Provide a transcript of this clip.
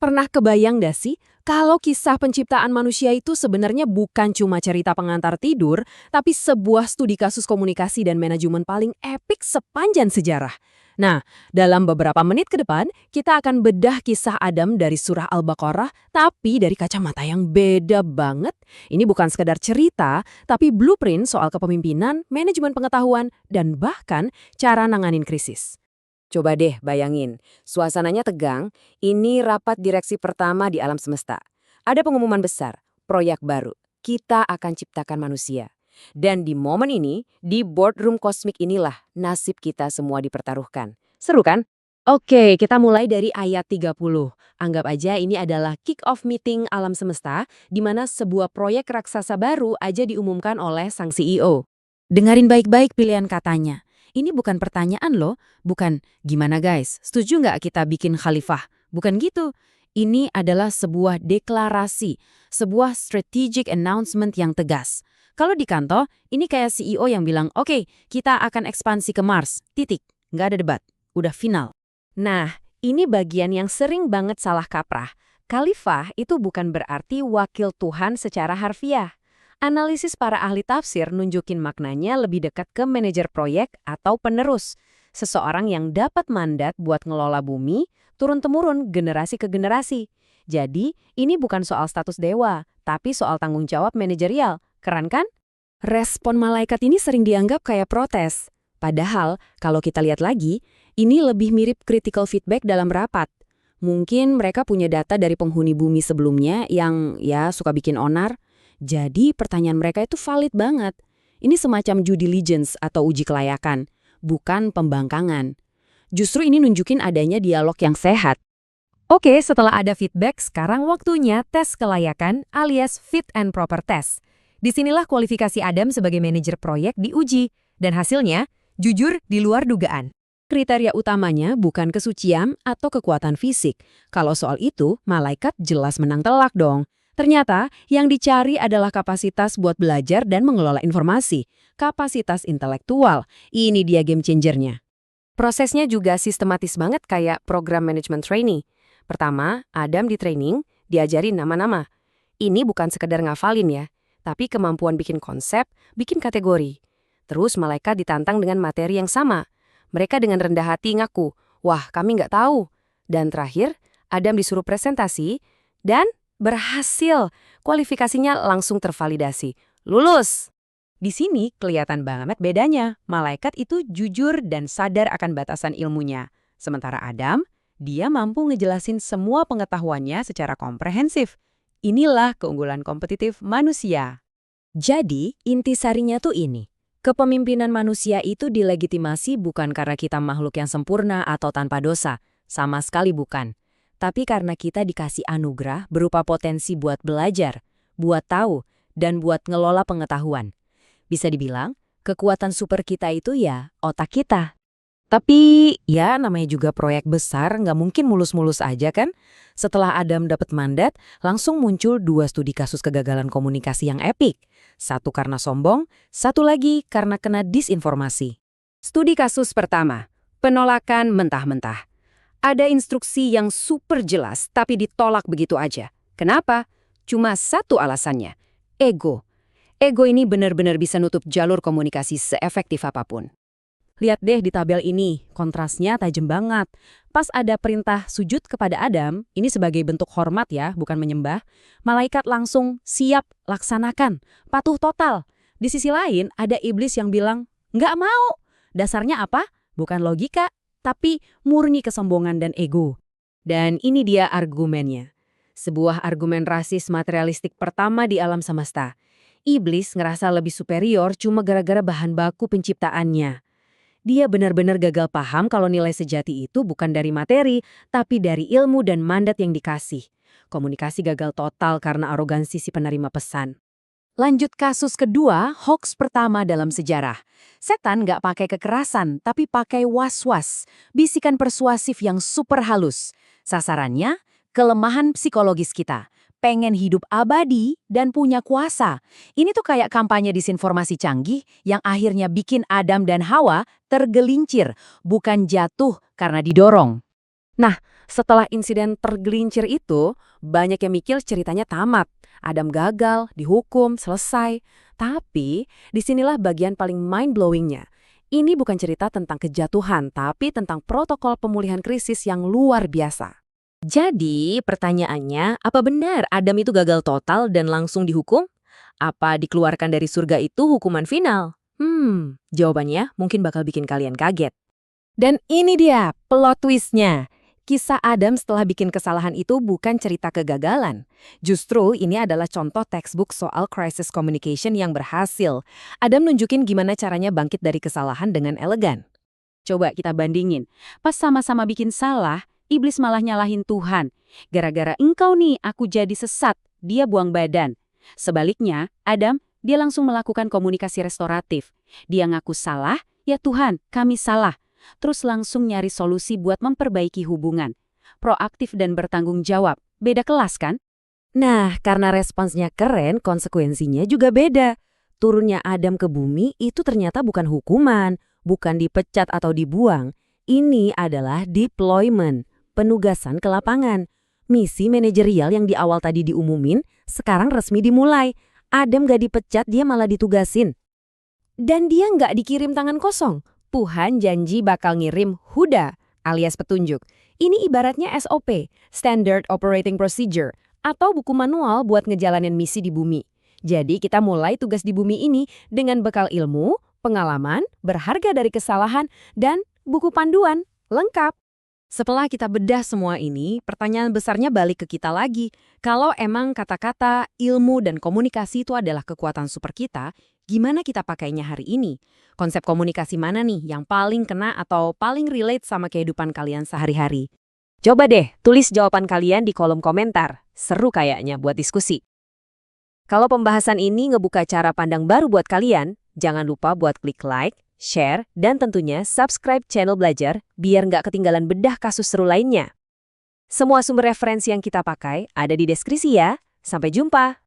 Pernah kebayang gak sih kalau kisah penciptaan manusia itu sebenarnya bukan cuma cerita pengantar tidur, tapi sebuah studi kasus komunikasi dan manajemen paling epik sepanjang sejarah? Nah, dalam beberapa menit ke depan, kita akan bedah kisah Adam dari surah Al-Baqarah, tapi dari kacamata yang beda banget. Ini bukan sekedar cerita, tapi blueprint soal kepemimpinan, manajemen pengetahuan, dan bahkan cara nanganin krisis. Coba deh bayangin, suasananya tegang, ini rapat direksi pertama di alam semesta. Ada pengumuman besar, proyek baru, kita akan ciptakan manusia. Dan di momen ini, di boardroom kosmik inilah nasib kita semua dipertaruhkan. Seru kan? Oke, kita mulai dari ayat 30. Anggap aja ini adalah kick-off meeting alam semesta, di mana sebuah proyek raksasa baru aja diumumkan oleh sang CEO. Dengarin baik-baik pilihan katanya. Ini bukan pertanyaan loh, bukan gimana guys, setuju nggak kita bikin khalifah? Bukan gitu. Ini adalah sebuah deklarasi, sebuah strategic announcement yang tegas. Kalau di kantor, ini kayak CEO yang bilang, oke, kita akan ekspansi ke Mars, titik. Nggak ada debat, udah final. Nah, ini bagian yang sering banget salah kaprah. Khalifah itu bukan berarti wakil Tuhan secara harfiah. Analisis para ahli tafsir nunjukin maknanya lebih dekat ke manajer proyek atau penerus. Seseorang yang dapat mandat buat ngelola bumi, turun-temurun generasi ke generasi. Jadi, ini bukan soal status dewa, tapi soal tanggung jawab manajerial. Keren kan? Respon malaikat ini sering dianggap kayak protes. Padahal, kalau kita lihat lagi, ini lebih mirip critical feedback dalam rapat. Mungkin mereka punya data dari penghuni bumi sebelumnya yang ya suka bikin onar. Jadi pertanyaan mereka itu valid banget. Ini semacam due diligence atau uji kelayakan, bukan pembangkangan. Justru ini nunjukin adanya dialog yang sehat. Oke, setelah ada feedback, sekarang waktunya tes kelayakan alias fit and proper test. Disinilah kualifikasi Adam sebagai manajer proyek diuji, dan hasilnya jujur di luar dugaan. Kriteria utamanya bukan kesucian atau kekuatan fisik. Kalau soal itu, malaikat jelas menang telak dong. Ternyata, yang dicari adalah kapasitas buat belajar dan mengelola informasi. Kapasitas intelektual. Ini dia game changernya. Prosesnya juga sistematis banget kayak program management training. Pertama, Adam di training, diajarin nama-nama. Ini bukan sekedar ngafalin ya, tapi kemampuan bikin konsep, bikin kategori. Terus malaikat ditantang dengan materi yang sama. Mereka dengan rendah hati ngaku, wah kami nggak tahu. Dan terakhir, Adam disuruh presentasi, dan berhasil. Kualifikasinya langsung tervalidasi. Lulus! Di sini kelihatan banget bedanya. Malaikat itu jujur dan sadar akan batasan ilmunya. Sementara Adam, dia mampu ngejelasin semua pengetahuannya secara komprehensif. Inilah keunggulan kompetitif manusia. Jadi, intisarinya tuh ini. Kepemimpinan manusia itu dilegitimasi bukan karena kita makhluk yang sempurna atau tanpa dosa. Sama sekali bukan. Tapi karena kita dikasih anugerah berupa potensi buat belajar, buat tahu, dan buat ngelola pengetahuan. Bisa dibilang, kekuatan super kita itu ya otak kita. Tapi ya namanya juga proyek besar, nggak mungkin mulus-mulus aja kan? Setelah Adam dapat mandat, langsung muncul 2 studi kasus kegagalan komunikasi yang epik. Satu karena sombong, satu lagi karena kena disinformasi. Studi kasus pertama, penolakan mentah-mentah. Ada instruksi yang super jelas tapi ditolak begitu aja. Kenapa? Cuma satu alasannya, ego. Ego ini benar-benar bisa nutup jalur komunikasi seefektif apapun. Lihat deh di tabel ini, kontrasnya tajam banget. Pas ada perintah sujud kepada Adam, ini sebagai bentuk hormat ya, bukan menyembah, malaikat langsung siap laksanakan, patuh total. Di sisi lain, ada iblis yang bilang, nggak mau. Dasarnya apa? Bukan logika, tapi murni kesombongan dan ego. Dan ini dia argumennya. Sebuah argumen rasis materialistik pertama di alam semesta. Iblis ngerasa lebih superior cuma gara-gara bahan baku penciptaannya. Dia benar-benar gagal paham kalau nilai sejati itu bukan dari materi, tapi dari ilmu dan mandat yang dikasih. Komunikasi gagal total karena arogansi si penerima pesan. Lanjut kasus kedua, hoax pertama dalam sejarah. Setan nggak pakai kekerasan, tapi pakai was-was, bisikan persuasif yang super halus. Sasarannya, kelemahan psikologis kita. Pengen hidup abadi dan punya kuasa. Ini tuh kayak kampanye disinformasi canggih yang akhirnya bikin Adam dan Hawa tergelincir, bukan jatuh karena didorong. Nah, Setelah insiden tergelincir itu, banyak yang mikir ceritanya tamat. Adam gagal, dihukum, selesai. Tapi, disinilah bagian paling mind-blowing-nya. Ini bukan cerita tentang kejatuhan, tapi tentang protokol pemulihan krisis yang luar biasa. Jadi, pertanyaannya, apa benar Adam itu gagal total dan langsung dihukum? Apa dikeluarkan dari surga itu hukuman final? Jawabannya mungkin bakal bikin kalian kaget. Dan ini dia plot twist-nya. Kisah Adam setelah bikin kesalahan itu bukan cerita kegagalan. Justru ini adalah contoh textbook soal crisis communication yang berhasil. Adam nunjukin gimana caranya bangkit dari kesalahan dengan elegan. Coba kita bandingin. Pas sama-sama bikin salah, iblis malah nyalahin Tuhan. Gara-gara engkau nih aku jadi sesat, dia buang badan. Sebaliknya, Adam, dia langsung melakukan komunikasi restoratif. Dia ngaku salah, ya Tuhan, kami salah. Terus langsung nyari solusi buat memperbaiki hubungan. Proaktif dan bertanggung jawab. Beda kelas kan? Nah, karena responsnya keren, konsekuensinya juga beda. Turunnya Adam ke bumi itu ternyata bukan hukuman, bukan dipecat atau dibuang. Ini adalah deployment, penugasan ke lapangan. Misi manajerial yang di awal tadi diumumin, sekarang resmi dimulai. Adam gak dipecat, dia malah ditugasin. Dan dia nggak dikirim tangan kosong. Tuhan janji bakal ngirim Huda alias petunjuk. Ini ibaratnya SOP, Standard Operating Procedure, atau buku manual buat ngejalanin misi di bumi. Jadi kita mulai tugas di bumi ini dengan bekal ilmu, pengalaman, berharga dari kesalahan, dan buku panduan lengkap. Setelah kita bedah semua ini, pertanyaan besarnya balik ke kita lagi. Kalau emang kata-kata, ilmu, dan komunikasi itu adalah kekuatan super kita, gimana kita pakainya hari ini? Konsep komunikasi mana nih yang paling kena atau paling relate sama kehidupan kalian sehari-hari? Coba deh, tulis jawaban kalian di kolom komentar. Seru kayaknya buat diskusi. Kalau pembahasan ini ngebuka cara pandang baru buat kalian, jangan lupa buat klik like, share, dan tentunya subscribe channel Belajar biar nggak ketinggalan bedah kasus seru lainnya. Semua sumber referensi yang kita pakai ada di deskripsi ya. Sampai jumpa!